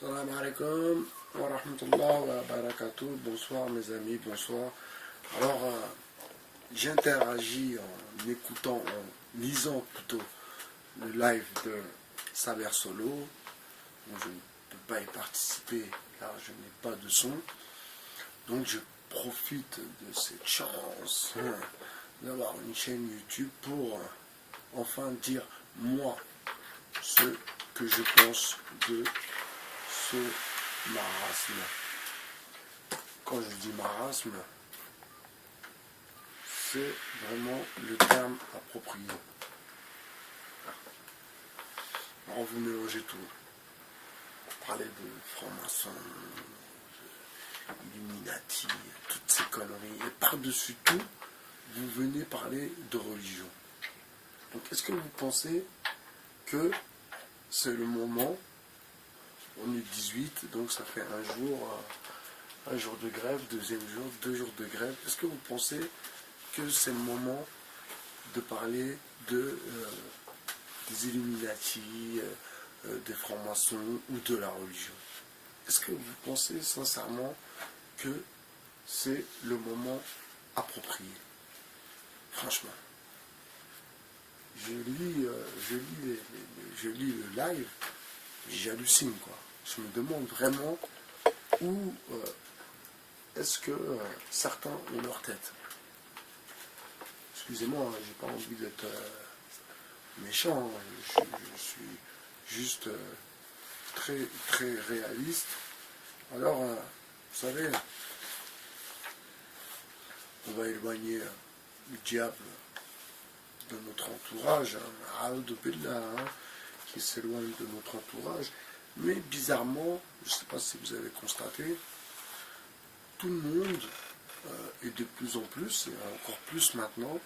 Salam alaikum wa rahmatullah wa barakatuh. Bonsoir mes amis, bonsoir. Alors, j'interagis en écoutant, en lisant plutôt le live de Saber Solo. Donc, je ne peux pas y participer car je n'ai pas de son. Donc je profite de cette chance d'avoir une chaîne YouTube pour enfin dire moi ce que je pense de ce marasme. Quand je dis marasme, c'est vraiment le terme approprié. Alors vous mélangez tout. Vous parlez de franc-maçon, Illuminati, toutes ces conneries. Et par-dessus tout, vous venez parler de religion. Donc est-ce que vous pensez que c'est le moment, on est 18, donc ça fait un jour de grève, deuxième jour, 2 jours de grève. Est-ce que vous pensez que c'est le moment de parler des Illuminati, des francs-maçons ou de la religion? Est-ce que vous pensez sincèrement que c'est le moment approprié? Franchement. Je lis le live, j'hallucine quoi. Je me demande vraiment où est-ce que certains ont leur tête. Excusez-moi, j'ai pas envie d'être méchant, je suis juste très très réaliste. Alors, vous savez, on va éloigner le diable de notre entourage, qui s'éloigne de notre entourage. Mais bizarrement, je ne sais pas si vous avez constaté, tout le monde, et de plus en plus, et encore plus maintenant,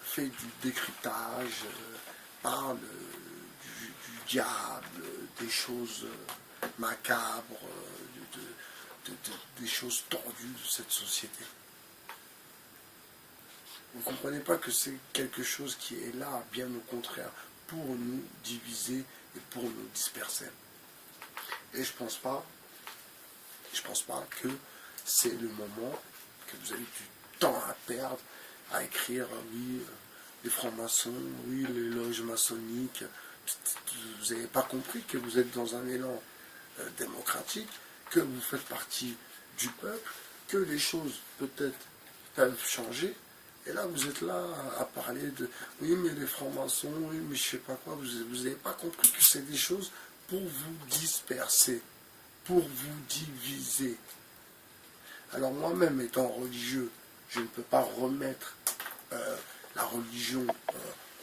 fait du décryptage, parle du diable, des choses macabres, des choses tordues de cette société. Vous ne comprenez pas que c'est quelque chose qui est là, bien au contraire, pour nous diviser et pour nous disperser. Et je pense pas que c'est le moment, que vous avez du temps à perdre à écrire, oui, les francs-maçons, oui, les loges maçonniques. Vous n'avez pas compris que vous êtes dans un élan démocratique, que vous faites partie du peuple, que les choses peut-être peuvent changer. Et là, vous êtes là à parler de oui, mais les francs-maçons, oui, mais je sais pas quoi. Vous n'avez pas compris que c'est des choses pour vous disperser, pour vous diviser. Alors moi-même, étant religieux, je ne peux pas remettre la religion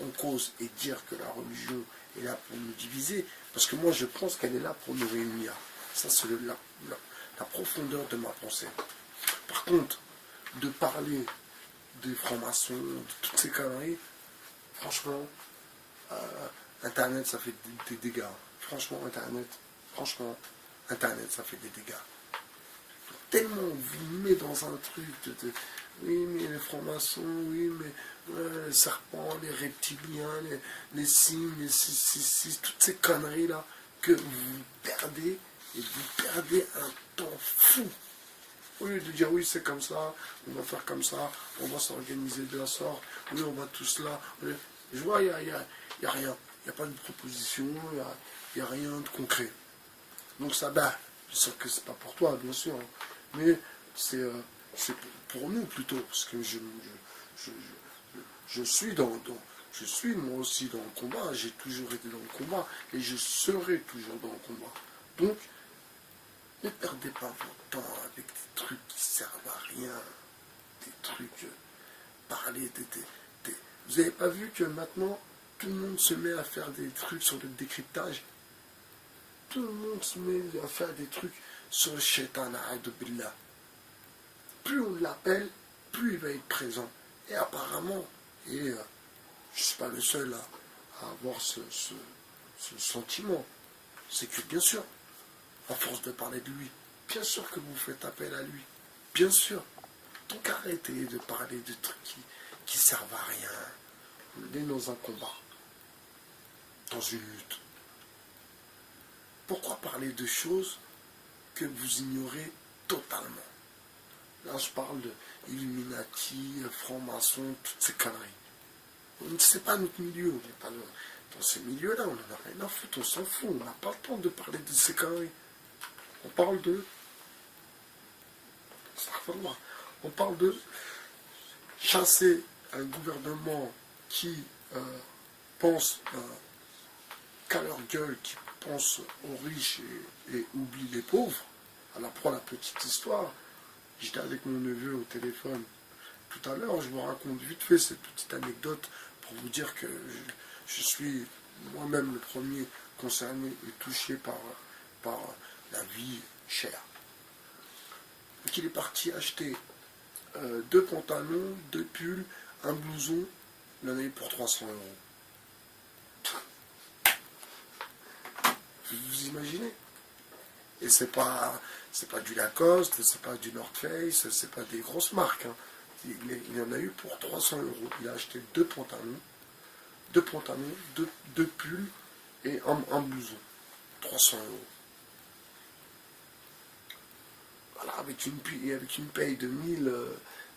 en cause et dire que la religion est là pour nous diviser, parce que moi, je pense qu'elle est là pour nous réunir. Ça, c'est la profondeur de ma pensée. Par contre, de parler des francs-maçons, de toutes ces conneries, franchement, Internet, ça fait des dégâts. Franchement, Internet, ça fait des dégâts. Tellement on vous met dans un truc oui, mais les francs-maçons, oui, mais les serpents, les reptiliens, les signes, toutes ces conneries-là, que vous perdez, et vous perdez un temps fou. Au lieu de dire oui c'est comme ça, on va faire comme ça, on va s'organiser de la sorte, oui on va tous là. Je vois, il n'y a rien, il n'y a pas de proposition, il n'y a rien de concret. Donc ça, je sais que c'est pas pour toi bien sûr, hein, mais c'est pour nous plutôt, parce que je suis moi aussi dans le combat, j'ai toujours été dans le combat, et je serai toujours dans le combat. Donc, ne perdez pas votre temps avec des trucs qui servent à rien, des trucs, parler Vous n'avez pas vu que maintenant, tout le monde se met à faire des trucs sur le décryptage? Tout le monde se met à faire des trucs sur le shaitan, a'udhu billah. Plus on l'appelle, plus il va être présent. Et apparemment, je ne suis pas le seul à avoir ce sentiment, c'est que bien sûr, à force de parler de lui, bien sûr que vous faites appel à lui, bien sûr. Donc arrêtez de parler de trucs qui servent à rien. On est dans un combat, dans une lutte. Pourquoi parler de choses que vous ignorez totalement? Là, je parle de Illuminati, franc-maçon, toutes ces conneries. C'est pas notre milieu, on n'est pas dans ces milieux-là, on en a rien à foutre, on s'en fout, on n'a pas le temps de parler de ces conneries. On parle de... On parle de chasser un gouvernement qui pense qu'à leur gueule, qui pense aux riches et oublie les pauvres. Alors pour la petite histoire, j'étais avec mon neveu au téléphone tout à l'heure, je vous raconte vite fait cette petite anecdote pour vous dire que je suis moi-même le premier concerné et touché par la vie chère. Donc il est parti acheter 2 pantalons, 2 pulls, un blouson, il en a eu pour 300 euros. Vous imaginez? Et c'est pas du Lacoste, c'est pas du North Face, c'est pas des grosses marques. Hein. Il en a eu pour 300 euros. Il a acheté 2 pantalons, 2 pulls et un blouson. 300 euros. Voilà, avec une paye de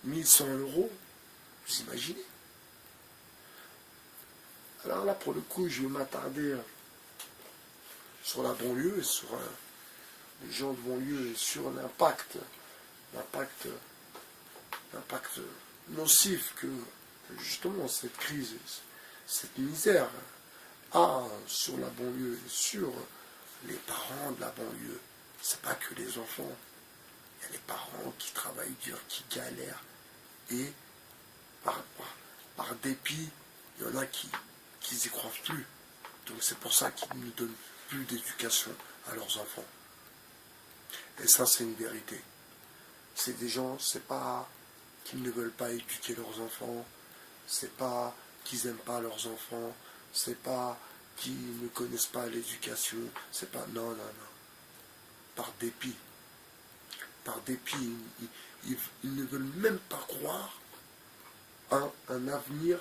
1100 euros, vous imaginez? Alors là, pour le coup, je vais m'attarder sur la banlieue et sur les gens de banlieue et sur l'impact nocif que justement cette crise, cette misère a sur la banlieue et sur les parents de la banlieue. C'est pas que les enfants. Il y a les parents qui travaillent dur, qui galèrent. Et par dépit, il y en a qui y croient plus. Donc c'est pour ça qu'ils ne donnent plus d'éducation à leurs enfants. Et ça, c'est une vérité. C'est des gens, c'est pas qu'ils ne veulent pas éduquer leurs enfants, c'est pas qu'ils n'aiment pas leurs enfants, c'est pas qu'ils ne connaissent pas l'éducation, c'est pas... Non. Par dépit. Par dépit, ils ne veulent même pas croire à un avenir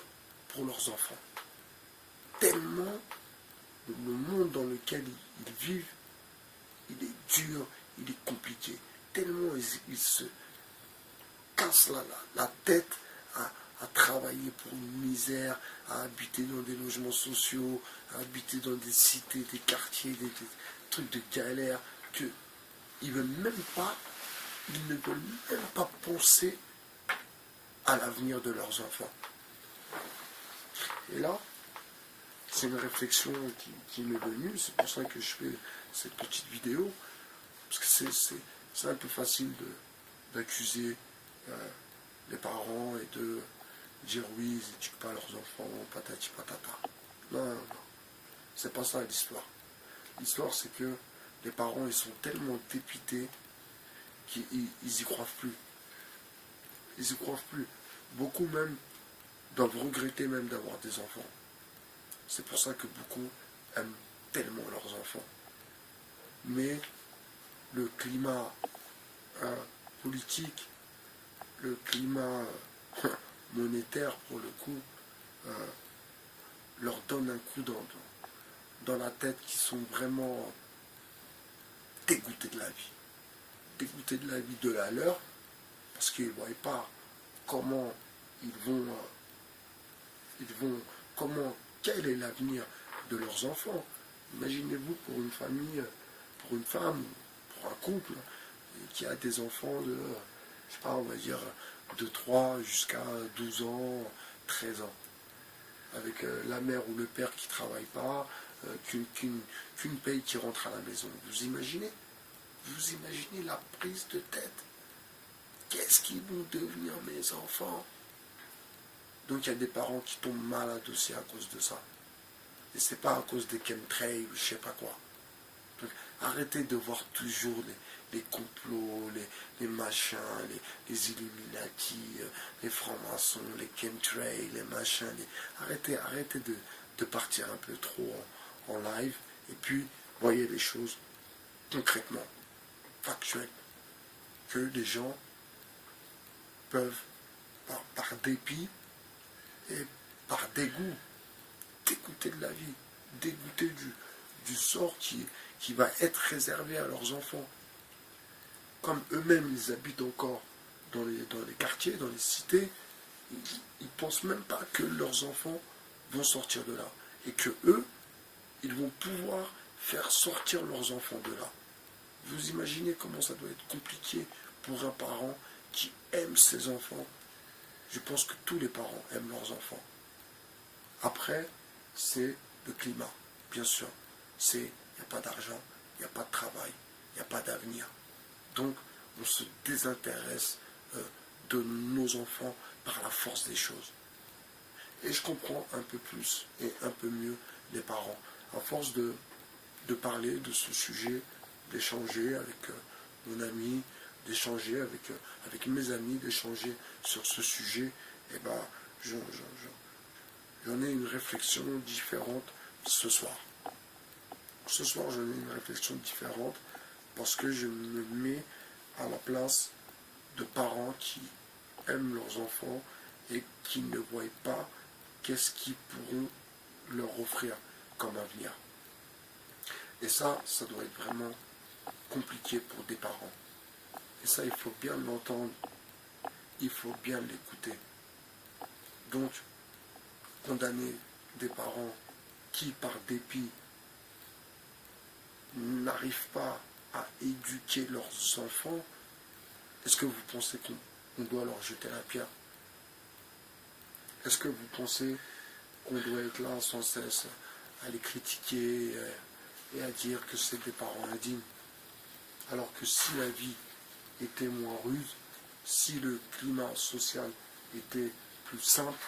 pour leurs enfants. Tellement le monde dans lequel ils vivent, il est dur, il est compliqué. Tellement ils se cassent la tête à travailler pour une misère, à habiter dans des logements sociaux, à habiter dans des cités, des quartiers, des trucs de galère, qu'ils ne veulent même pas penser à l'avenir de leurs enfants. Et là, c'est une réflexion qui m'est venue, c'est pour ça que je fais cette petite vidéo, parce que c'est un peu facile d'accuser les parents et de dire oui, ils n'éduquent pas leurs enfants, patati patata. Non, c'est pas ça l'histoire. L'histoire, c'est que les parents, ils sont tellement dépités qu'ils y croient plus. Ils y croient plus. Beaucoup même doivent regretter même d'avoir des enfants. C'est pour ça que beaucoup aiment tellement leurs enfants. Mais le climat politique, le climat monétaire, pour le coup, leur donne un coup dans la tête, qui sont vraiment dégoûtés de la vie. Dégoûtés de la vie de la leur, parce qu'ils ne voient pas comment quel est l'avenir de leurs enfants. Imaginez-vous pour une famille, pour une femme, pour un couple qui a des enfants de, je sais pas, on va dire de 3 jusqu'à 12 ans, 13 ans, avec la mère ou le père qui ne travaille pas, qu'une paye qui rentre à la maison. Vous imaginez la prise de tête? Qu'est-ce qu'ils vont devenir mes enfants? Donc il y a des parents qui tombent malades aussi à cause de ça. Et c'est pas à cause des chemtrails ou je sais pas quoi. Donc arrêtez de voir toujours les complots, les machins, les Illuminati, les francs-maçons, les chemtrails, les machins. Arrêtez de partir un peu trop en live, et puis voyez les choses concrètement, factuelles, que les gens peuvent, par dépit et par dégoût, dégoûter de la vie, dégoûter du sort qui va être réservé à leurs enfants. Comme eux-mêmes, ils habitent encore dans les quartiers, dans les cités, ils ne pensent même pas que leurs enfants vont sortir de là. Et que eux, ils vont pouvoir faire sortir leurs enfants de là. Vous imaginez comment ça doit être compliqué pour un parent qui aime ses enfants. Je pense que tous les parents aiment leurs enfants. Après, c'est le climat, bien sûr. Il n'y a pas d'argent, il n'y a pas de travail, il n'y a pas d'avenir. Donc, on se désintéresse de nos enfants par la force des choses. Et je comprends un peu plus et un peu mieux les parents. À force de parler de ce sujet, d'échanger avec mon ami, d'échanger avec mes amis, d'échanger sur ce sujet, et ben, j'en ai une réflexion différente ce soir. Ce soir, j'en ai une réflexion différente parce que je me mets à la place de parents qui aiment leurs enfants et qui ne voient pas qu'est-ce qu'ils pourront leur offrir comme avenir. Et ça doit être vraiment compliqué pour des parents. Et ça, il faut bien l'entendre, il faut bien l'écouter. Donc, condamner des parents qui, par dépit, n'arrivent pas à éduquer leurs enfants, est-ce que vous pensez qu'on doit leur jeter la pierre? Est-ce que vous pensez qu'on doit être là sans cesse à les critiquer et à dire que c'est des parents indignes? Alors que si la vie était moins rude, si le climat social était plus simple,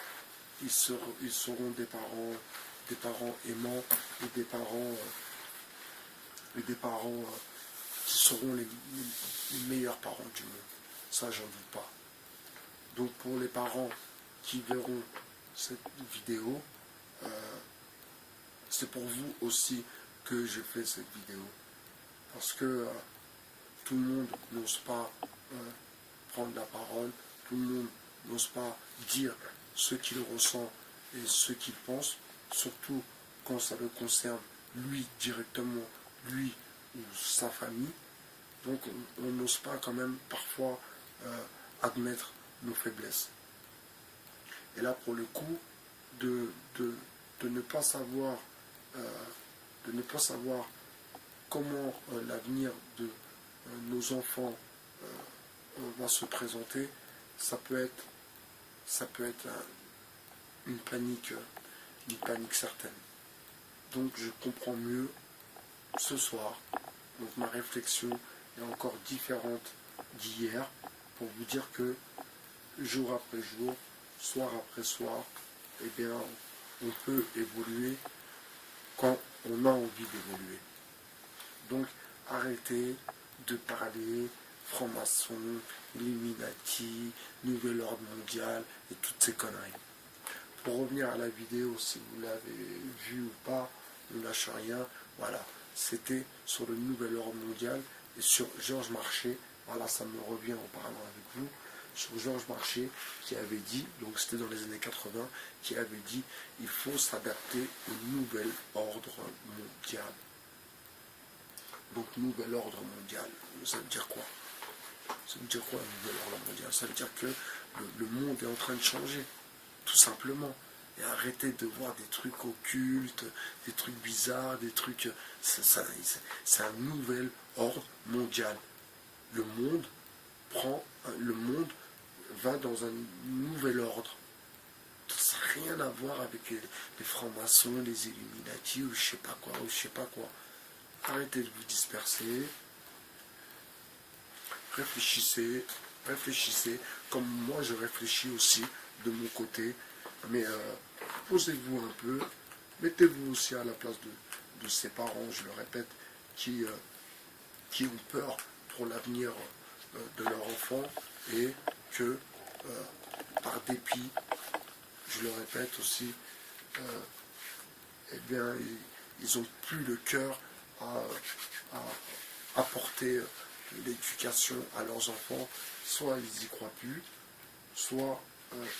ils seront des parents aimants et des parents qui seront les meilleurs parents du monde. Ça, j'en doute pas. Donc pour les parents qui verront cette vidéo, c'est pour vous aussi que je fais cette vidéo. Parce que tout le monde n'ose pas prendre la parole, tout le monde n'ose pas dire ce qu'il ressent et ce qu'il pense, surtout quand ça le concerne lui directement, lui ou sa famille. Donc on n'ose pas quand même parfois admettre nos faiblesses. Et là pour le coup, de ne pas savoir comment l'avenir de nos enfants va se présenter, ça peut être une panique certaine. Donc je comprends mieux ce soir. Donc ma réflexion est encore différente d'hier pour vous dire que jour après jour, soir après soir, eh bien, on peut évoluer quand on a envie d'évoluer. Donc arrêtez de parler franc-maçon, Illuminati, nouvel ordre mondial et toutes ces conneries. Pour revenir à la vidéo, si vous l'avez vue ou pas, ne lâche rien. Voilà, c'était sur le nouvel ordre mondial et sur Georges Marchais. Voilà, ça me revient en parlant avec vous. Sur Georges Marchais qui avait dit, donc c'était dans les années 80, qui avait dit il faut s'adapter au nouvel ordre mondial. Donc nouvel ordre mondial, ça veut dire quoi? Ça veut dire quoi un nouvel ordre mondial? Ça veut dire que le monde est en train de changer, tout simplement. Et arrêtez de voir des trucs occultes, des trucs bizarres, des trucs... C'est un nouvel ordre mondial. Le monde va dans un nouvel ordre. Ça n'a rien à voir avec les francs-maçons, les Illuminati ou je sais pas quoi. Arrêtez de vous disperser. Réfléchissez, comme moi je réfléchis aussi de mon côté. Mais posez-vous un peu, mettez-vous aussi à la place de ces parents, je le répète, qui ont peur pour l'avenir de leur enfant et que par dépit, je le répète aussi, eh bien, ils n'ont plus le cœur à apporter l'éducation à leurs enfants. Soit ils n'y croient plus, soit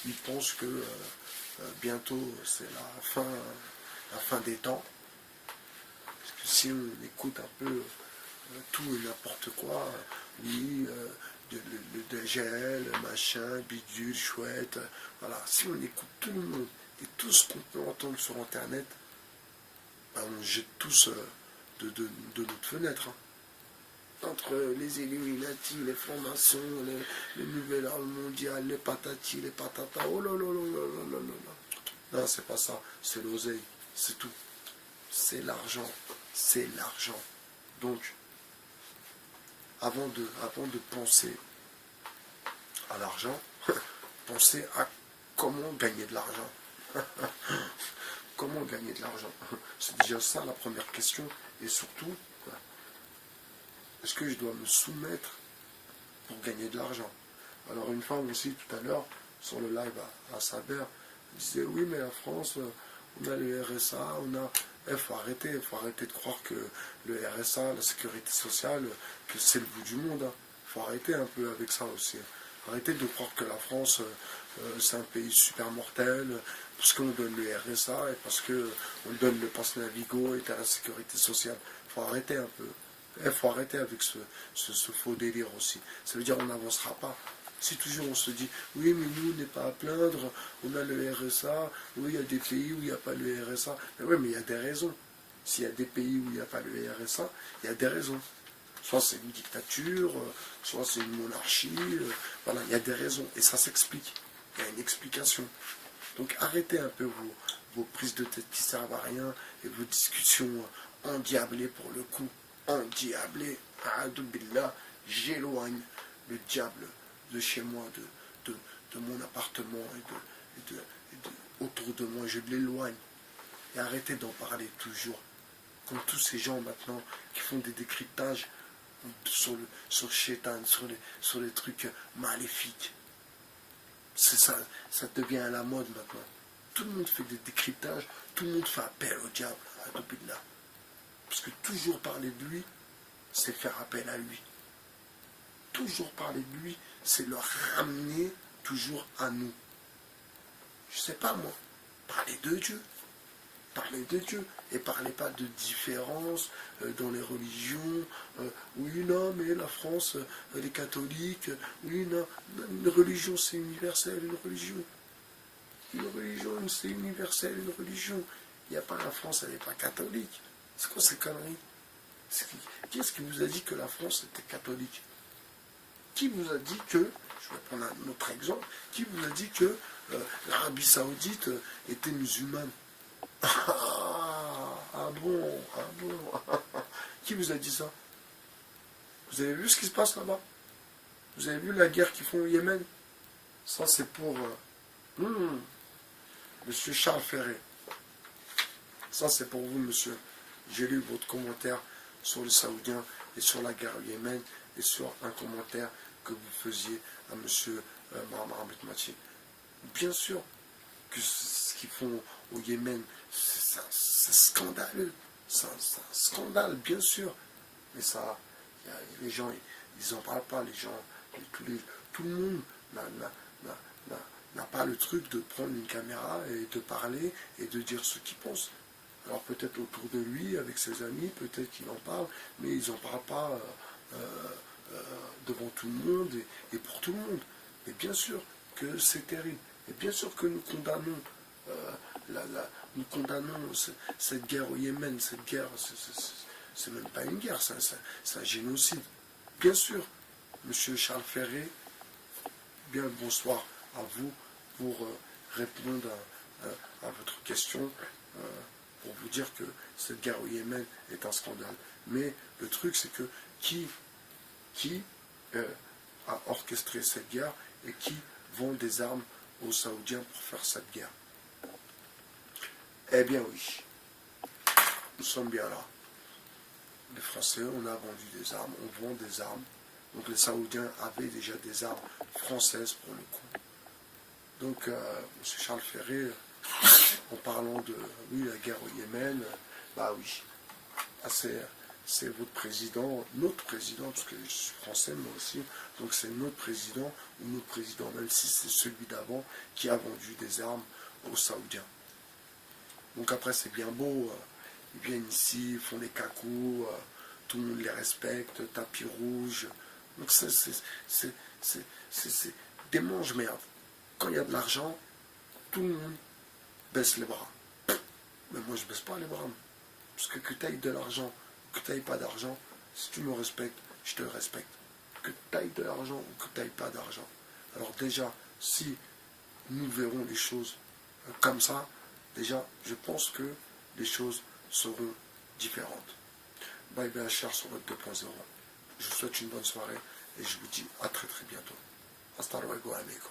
ils pensent que bientôt c'est la fin des temps. Parce que si on écoute un peu tout et n'importe quoi, oui, le DGL, machin, bidule, chouette, voilà, si on écoute tout le monde et tout ce qu'on peut entendre sur Internet, ben on jette tous de notre fenêtre. Hein. Entre les Illuminati, les francs-maçons, les nouvelles ordres mondiales, les patatis, les patatas, oh là là là là là là là. Non, c'est pas ça, c'est l'oseille, c'est tout. C'est l'argent, c'est l'argent. Donc, avant de penser à l'argent, pensez à comment gagner de l'argent. Comment gagner de l'argent? C'est déjà ça la première question. Et surtout, est-ce que je dois me soumettre pour gagner de l'argent? Alors une femme aussi tout à l'heure, sur le live à Saber, elle disait oui mais la France, on a le RSA, on a... Il faut arrêter de croire que le RSA, la sécurité sociale, que c'est le bout du monde. Hein. Il faut arrêter un peu avec ça aussi. Arrêtez de croire que la France, c'est un pays super mortel, parce qu'on donne le RSA et parce qu'on donne le pass Navigo et à la sécurité sociale. Il faut arrêter un peu. Il faut arrêter avec ce faux délire aussi. Ça veut dire qu'on n'avancera pas. Si toujours on se dit, oui mais nous on n'est pas à plaindre, on a le RSA, oui il y a des pays où il n'y a pas le RSA. Mais oui mais il y a des raisons. S'il y a des pays où il n'y a pas le RSA, il y a des raisons. Soit c'est une dictature, soit c'est une monarchie, voilà, il y a des raisons. Et ça s'explique. Il y a une explication. Donc arrêtez un peu vos prises de tête qui servent à rien et vos discussions endiablées pour le coup. Endiablées. Billah, j'éloigne le diable de chez moi, de mon appartement et autour de moi, je l'éloigne. Et arrêtez d'en parler toujours. Comme tous ces gens maintenant qui font des décryptages sur le Shaitan, sur les trucs maléfiques. C'est ça, ça devient à la mode maintenant. Tout le monde fait des décryptages, tout le monde fait appel au diable, parce que toujours parler de lui, c'est faire appel à lui. Toujours parler de lui, c'est le ramener toujours à nous. Je sais pas moi, parler de Dieu. Parlez de Dieu et parlez pas de différence dans les religions. Oui, non, mais la France, les catholiques, oui, non, une religion c'est universel, une religion. Une religion c'est universel, une religion. Il n'y a pas la France, elle n'est pas catholique. C'est quoi ces conneries? Qui est-ce qui vous a dit que la France était catholique? Qui vous a dit que, je vais prendre un autre exemple, qui vous a dit que l'Arabie Saoudite était musulmane? Ah bon, ah bon. Qui vous a dit ça? Vous avez vu ce qui se passe là-bas? Vous avez vu la guerre qu'ils font au Yémen? Ça c'est pour Monsieur Charles Ferré. Ça c'est pour vous, monsieur. J'ai lu votre commentaire sur les Saoudiens et sur la guerre au Yémen et sur un commentaire que vous faisiez à monsieur Mohamed Mati. Bien sûr que ce qu'ils font au Yémen, c'est scandaleux. C'est un scandale, bien sûr. Mais ça, les gens, ils n'en parlent pas. Les gens, tout le monde n'a pas le truc de prendre une caméra et de parler et de dire ce qu'il pense. Alors peut-être autour de lui, avec ses amis, peut-être qu'il en parle, mais ils n'en parlent pas devant tout le monde et pour tout le monde. Mais bien sûr que c'est terrible. Et bien sûr que nous condamnons cette guerre au Yémen. Cette guerre, c'est même pas une guerre, c'est un génocide. Bien sûr, monsieur Charles Ferré, bien le bonsoir à vous pour répondre à votre question, pour vous dire que cette guerre au Yémen est un scandale. Mais le truc, c'est que qui a orchestré cette guerre et qui vend des armes aux Saoudiens pour faire cette guerre? Eh bien oui, nous sommes bien là. Les Français, on a vendu des armes, on vend des armes. Donc les Saoudiens avaient déjà des armes françaises pour le coup. Donc, M. Charles Ferré, en parlant de la guerre au Yémen, bah oui, c'est votre président, notre président, parce que je suis français moi aussi, donc c'est notre président, ou notre président, même si c'est celui d'avant, qui a vendu des armes aux Saoudiens. Donc après c'est bien beau ils viennent ici, font les cacous, tout le monde les respecte, tapis rouge. Donc c'est des mange-merde. Quand il y a de l'argent, tout le monde baisse les bras. Mais moi je baisse pas les bras. Parce que tu aies de l'argent, que tu n'aies pas d'argent, si tu me respectes, je te respecte. Que tu aies de l'argent ou que tu n'aies pas d'argent. Alors déjà, si nous verrons les choses comme ça, déjà, je pense que les choses seront différentes. Bye bye, cher sur votre 2.0. Je vous souhaite une bonne soirée et je vous dis à très très bientôt. Hasta luego, amigo.